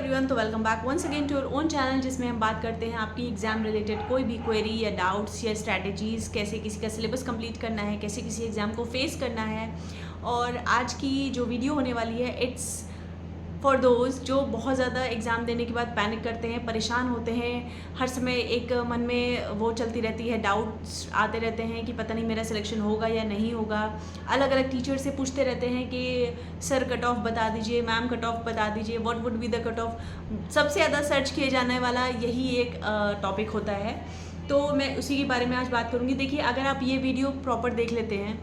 Everyone, तो welcome back once again to your own channel, जिसमें हम बात करते हैं आपकी एग्जाम रिलेटेड कोई भी क्वेरी या डाउट्स या स्ट्रैटेजीज़, कैसे किसी का सिलेबस कंप्लीट करना है, कैसे किसी एग्ज़ाम को फेस करना है। और आज की जो वीडियो होने वाली है, इट्स फॉर दोज जो बहुत ज़्यादा एग्ज़ाम देने के बाद पैनिक करते हैं, परेशान होते हैं, हर समय एक मन में वो चलती रहती है, डाउट्स आते रहते हैं कि पता नहीं मेरा सिलेक्शन होगा या नहीं होगा। अलग अलग टीचर से पूछते रहते हैं कि सर कट ऑफ बता दीजिए, मैम कट ऑफ बता दीजिए, what would be the cut of. सबसे ज़्यादा सर्च किए जाने वाला यही एक टॉपिक होता है, तो मैं उसी के बारे में आज बात करूँगी। देखिए, अगर आप ये वीडियो प्रॉपर देख लेते हैं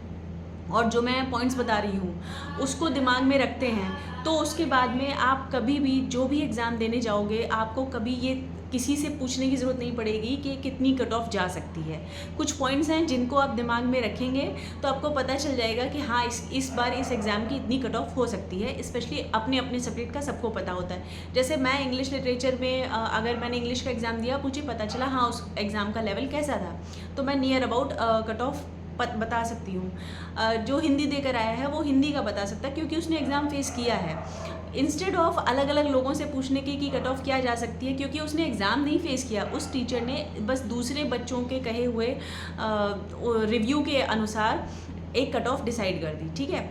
और जो मैं पॉइंट्स बता रही हूँ उसको दिमाग में रखते हैं, तो उसके बाद में आप कभी भी जो भी एग्ज़ाम देने जाओगे, आपको कभी ये किसी से पूछने की ज़रूरत नहीं पड़ेगी कि कितनी कट ऑफ जा सकती है। कुछ पॉइंट्स हैं जिनको आप दिमाग में रखेंगे तो आपको पता चल जाएगा कि हाँ, इस बार इस एग्ज़ाम की इतनी कट ऑफ हो सकती है। स्पेशली अपने अपने सब्जेक्ट का सबको पता होता है। जैसे मैं इंग्लिश लिटरेचर में अगर मैंने इंग्लिश का एग्ज़ाम दिया, मुझे पता चला हाँ उस एग्ज़ाम का लेवल कैसा था, तो मैं नियर अबाउट कट ऑफ बता सकती हूँ। जो हिंदी देकर आया है वो हिंदी का बता सकता है, क्योंकि उसने एग्ज़ाम फेस किया है। इंस्टेड ऑफ अलग अलग लोगों से पूछने के कि कट ऑफ क्या जा सकती है, क्योंकि उसने एग्ज़ाम नहीं फेस किया, उस टीचर ने बस दूसरे बच्चों के कहे हुए रिव्यू के अनुसार एक कट ऑफ डिसाइड कर दी। ठीक है,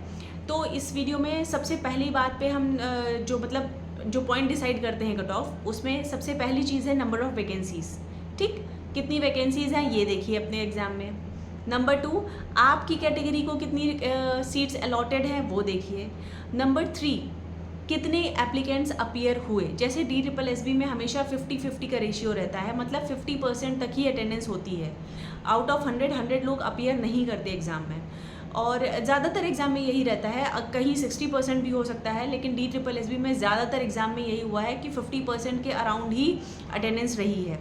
तो इस वीडियो में सबसे पहली बात पे हम जो पॉइंट डिसाइड करते हैं कट ऑफ, उसमें सबसे पहली चीज़ है नंबर ऑफ़ वैकेंसीज़। ठीक, कितनी वैकेंसीज़ हैं ये देखिए अपने एग्ज़ाम में। नंबर 2, आपकी कैटेगरी को कितनी सीट्स अलॉटेड हैं वो देखिए। नंबर 3, कितने एप्लीकेंट्स अपीयर हुए। जैसे DSSB में हमेशा 50-50 का रेशियो रहता है, मतलब 50% तक ही अटेंडेंस होती है। आउट ऑफ 100 लोग अपीयर नहीं करते एग्ज़ाम में, और ज़्यादातर एग्ज़ाम में यही रहता है। कहीं 60% भी हो सकता है, लेकिन DSSB में ज़्यादातर एग्ज़ाम में यही हुआ है कि 50% के अराउंड ही अटेंडेंस रही है।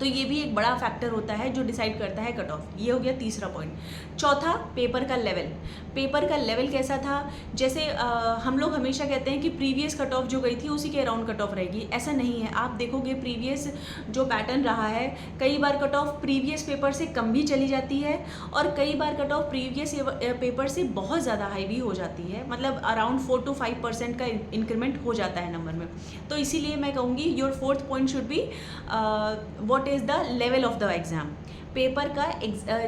तो ये भी एक बड़ा फैक्टर होता है जो डिसाइड करता है कट ऑफ। ये हो गया तीसरा पॉइंट। चौथा, पेपर का लेवल। पेपर का लेवल कैसा था? जैसे हम लोग हमेशा कहते हैं कि प्रीवियस कट ऑफ जो गई थी उसी के अराउंड कट ऑफ रहेगी। ऐसा नहीं है। आप देखोगे प्रीवियस जो पैटर्न रहा है, कई बार कट ऑफ प्रीवियस पेपर से कम भी चली जाती है, और कई बार कट ऑफ प्रीवियस पेपर से बहुत ज़्यादा हाई भी हो जाती है। मतलब अराउंड 4 to 5% का इंक्रीमेंट हो जाता है नंबर में। तो इसीलिए मैं कहूँगी your fourth point should be what is the level of the exam. Paper का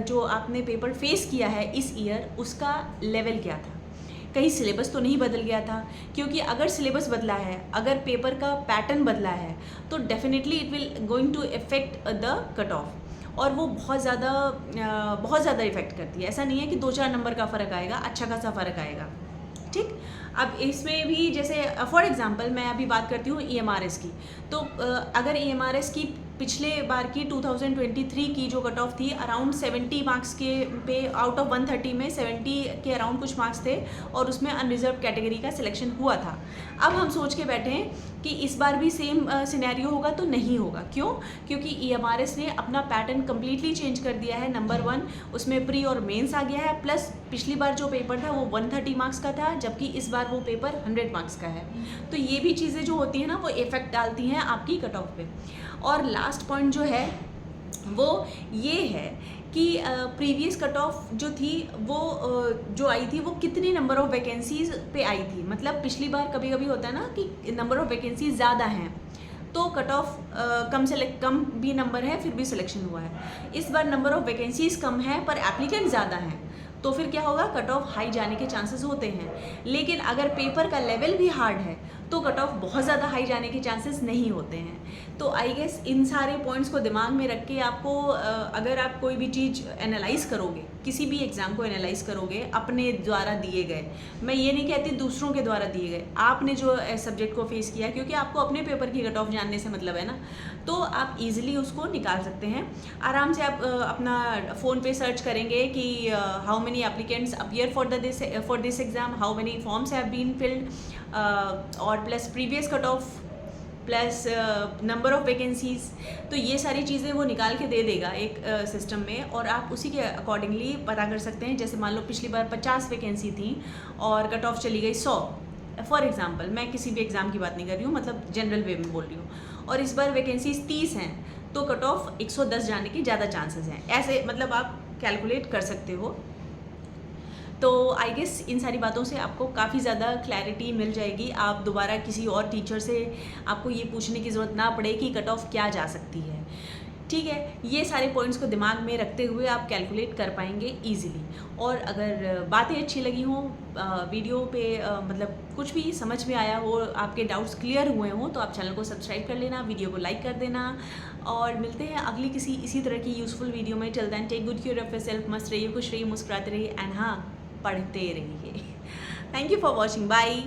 जो आपने पेपर फेस किया है इस ईयर, उसका लेवल क्या था। कहीं सिलेबस तो नहीं बदल गया था, क्योंकि अगर सिलेबस बदला है, अगर पेपर का पैटर्न बदला है, तो definitely it will going to effect the cut off, और वो बहुत ज़्यादा इफेक्ट करती है। ऐसा नहीं है कि 2-4 नंबर का फ़र्क आएगा, अच्छा खासा फ़र्क आएगा। ठीक, अब इसमें भी जैसे फॉर एग्जांपल मैं अभी बात करती हूँ EMRS की, तो अगर EMRS की पिछले बार की 2023 की जो कट ऑफ थी, अराउंड 70 मार्क्स के पे आउट ऑफ 130 में 70 के अराउंड कुछ मार्क्स थे, और उसमें अनरिजर्व कैटेगरी का सिलेक्शन हुआ था। अब हम सोच के बैठे हैं कि इस बार भी सेम सिनेरियो होगा, तो नहीं होगा। क्यों? क्योंकि EMRS ने अपना पैटर्न कम्प्लीटली चेंज कर दिया है। नंबर 1, उसमें प्री और मेंस आ गया है, प्लस पिछली बार जो पेपर था वो 130 मार्क्स का था, जबकि इस बार वो पेपर 100 मार्क्स का है। तो ये भी चीज़ें जो होती हैं ना, वो इफेक्ट डालती हैं आपकी कट ऑफ पे। और लास्ट पॉइंट जो है वो ये है कि प्रीवियस कट ऑफ जो थी वो जो आई थी वो कितने नंबर ऑफ़ वैकेंसीज़ पे आई थी। मतलब पिछली बार कभी कभी होता है ना कि नंबर ऑफ़ वैकेंसीज ज़्यादा हैं, तो कट ऑफ कम भी नंबर है फिर भी सिलेक्शन हुआ है। इस बार नंबर ऑफ़ वैकेंसीज़ कम है पर एप्लीकेंट ज़्यादा हैं, तो फिर क्या होगा, कट ऑफ हाई जाने के चांसेस होते हैं। लेकिन अगर पेपर का लेवल भी हार्ड है तो कट ऑफ बहुत ज़्यादा हाई जाने के चांसेस नहीं होते हैं। तो आई गेस इन सारे पॉइंट्स को दिमाग में रख के आपको अगर आप कोई भी चीज़ एनालाइज करोगे, किसी भी एग्ज़ाम को एनालाइज करोगे अपने द्वारा दिए गए, मैं ये नहीं कहती दूसरों के द्वारा दिए गए, आपने जो सब्जेक्ट को फेस किया, क्योंकि आपको अपने पेपर की कट ऑफ जानने से मतलब है ना, तो आप इजीली उसको निकाल सकते हैं। आराम से आप अपना फ़ोन पे सर्च करेंगे कि how many applicants appear for this exam, how many forms have been filled, और plus previous cut off plus number of vacancies. तो ये सारी चीज़ें वो निकाल के दे देगा एक सिस्टम में, और आप उसी के अकॉर्डिंगली पता कर सकते हैं। जैसे मान लो पिछली बार 50 वैकेंसी थी और कट ऑफ चली गई 100, फॉर एग्जांपल, मैं किसी भी एग्ज़ाम की बात नहीं कर रही हूँ, मतलब जनरल वे में बोल रही हूँ, और इस बार वैकेंसीज 30 हैं, तो कट ऑफ 110 जाने की ज़्यादा चांसेस हैं। ऐसे मतलब आप कैलकुलेट कर सकते हो। तो आई गेस इन सारी बातों से आपको काफ़ी ज़्यादा क्लैरिटी मिल जाएगी। आप दोबारा किसी और टीचर से आपको ये पूछने की ज़रूरत ना पड़े कि कट ऑफ क्या जा सकती है। ठीक है, ये सारे पॉइंट्स को दिमाग में रखते हुए आप कैलकुलेट कर पाएंगे ईजिली। और अगर बातें अच्छी लगी हों, वीडियो पे मतलब कुछ भी समझ में आया हो, आपके डाउट्स क्लियर हुए हों, तो आप चैनल को सब्सक्राइब कर लेना, वीडियो को लाइक कर देना। और मिलते हैं अगली किसी इसी तरह की यूज़फुल वीडियो में। Till then take good care of yourself, मस्त रहिए, खुश रहिए, मुस्कुराते रहिए एंड हाँ, पढ़ते रहिए। Thank you for watching, bye.